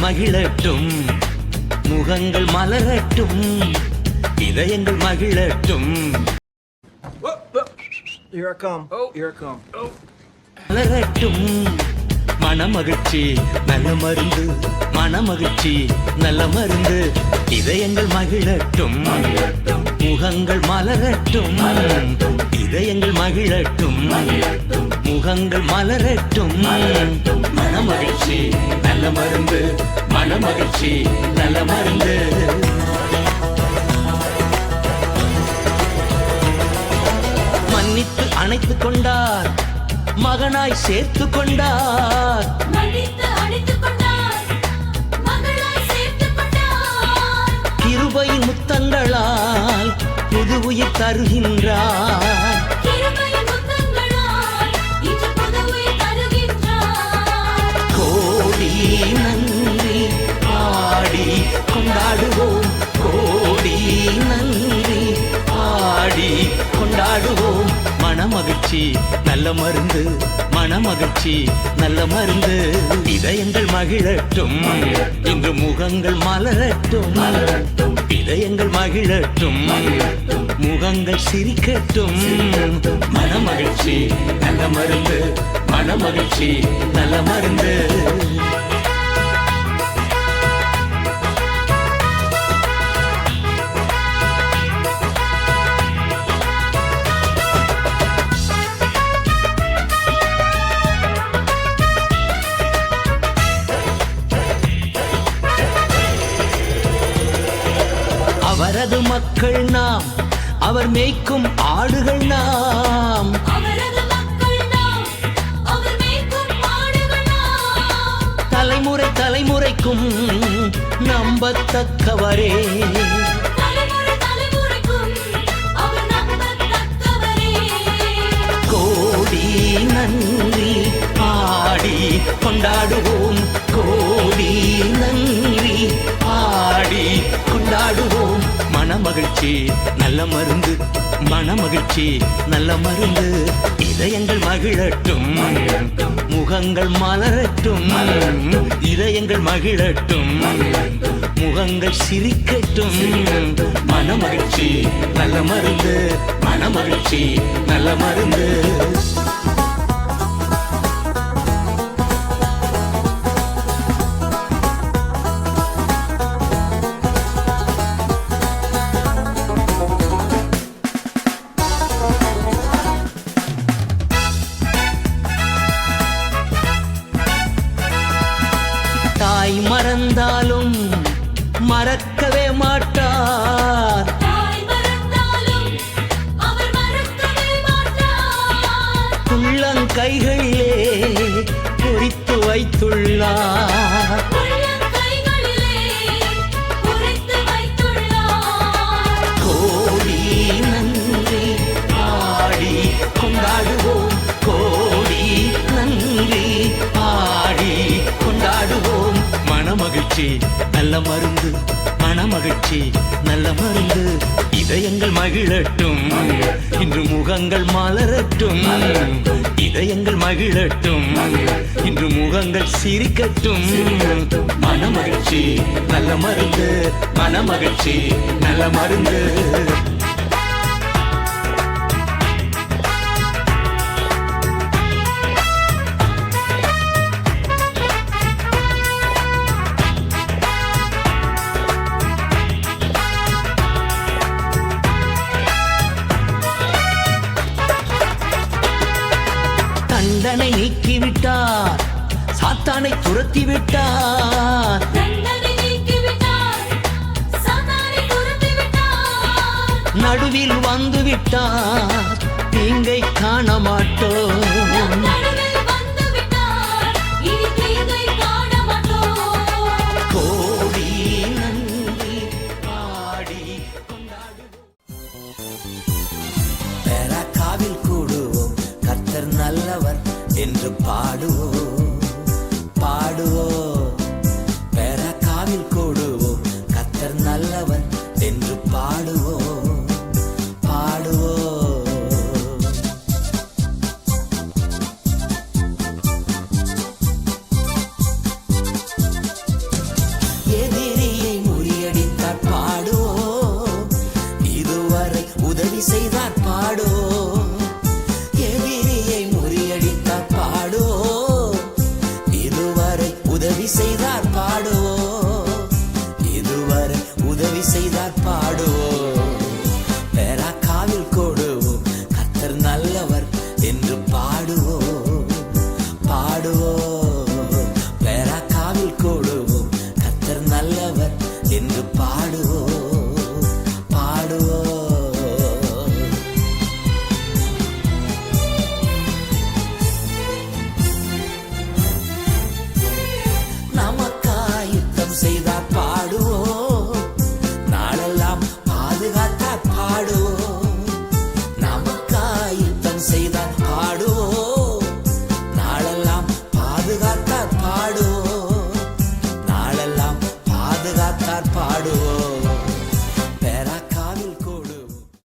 மகிழட்டும், முகங்கள் மலரட்டும், இதயங்கள் மகிழட்டும். Here I come. Here I come. மலரட்டும், மனமகிழ்ச்சி நல்ல மருந்து, மனமகிழ்ச்சி நல்ல மருந்து. இதயங்கள் மகிழட்டும், முகங்கள் மலரட்டும், இதயங்கள் மகிழட்டும், முகங்கள் மலரட்டும். மனமகிழ்ச்சி நல்ல மருந்து, மனமகிழ்ச்சி நல்ல மருந்து. மன்னித்து அணைத்துக் கொண்டார், மகனாய் சேர்த்து கொண்டார். கிருபையின் முத்தங்களால் புது உயிர் தருகின்றார். கோடி நன்றி பாடி கொண்டாடுவோம், கோடி நன்றி பாடி கொண்டாடுவோம். மனமகிழ்ச்சி நல்ல மருந்து, மனமகிழ்ச்சி நல்ல மருந்து. இதயங்கள் மகிழட்டும், இன்று முகங்கள் மலரட்டும், இதயங்கள் மகிழட்டும், முகங்கள் சிரிக்கட்டும். மனமகிழ்ச்சி நல்ல மருந்து, மனமகிழ்ச்சி நல்ல மருந்து. அவரது மக்கள் நாம், அவர் மேய்க்கும் ஆடுகள் நாம். தலைமுறை தலைமுறைக்கும் நம்பத்தக்கவரே, கோடி நன்றி பாடி கொண்டாடுவோம், கோடி நன்றி பாடி கொண்டாடுவோம். மனமகிழ்ச்சி நல்ல மருந்து, மனமகிழ்ச்சி நல்ல மருந்து. இதயங்கள் மகிழட்டும், முகங்கள் மலரட்டும், இதயங்கள் மகிழட்டும், முகங்கள் சிரிக்கட்டும். மனமகிழ்ச்சி நல்ல மருந்து, மனமகிழ்ச்சி நல்ல மருந்து. தாய் மறந்தாலும் மறக்கவே மாட்டார், உள்ளங்கைகளிலே பொறித்து வைத்துள்ளார். கோடி நன்றி பாடி கொண்டாடுவோம், கோடி நன்றி பாடி கொண்டாடுவோம். மனமகிழ்ச்சி நல்ல மருந்து, மனமகிழ்ச்சி நல்ல மருந்து. இதயங்கள் மகிழட்டும், இன்று முகங்கள் மலரட்டும், இதயங்கள் மகிழட்டும், இன்று முகங்கள் சிரிக்கட்டும். மனமகிழ்ச்சி நல்ல மருந்து, மனமகிழ்ச்சி நல்ல மருந்து. தண்டனை நீக்கிவிட்டார், சாத்தானை துரத்தி விட்டார். நடுவில் வந்து விட்டார், தீங்கை காண மாட்டோம். கோடி நன்றி பாடி பெராக்காவில் கூடுவோம், கர்த்தர் நல்லவர் என்று பாடுவோம் பாடுவோம். பெராக்காவில் கூடுவோம், கர்த்தர் நல்லவர் என்று பாடுவோம் பாடுவோம். எதிரியை முறியடித்தார் பாடுவோம், இதுவரை உதவி செய்தார் பாடுவோம்.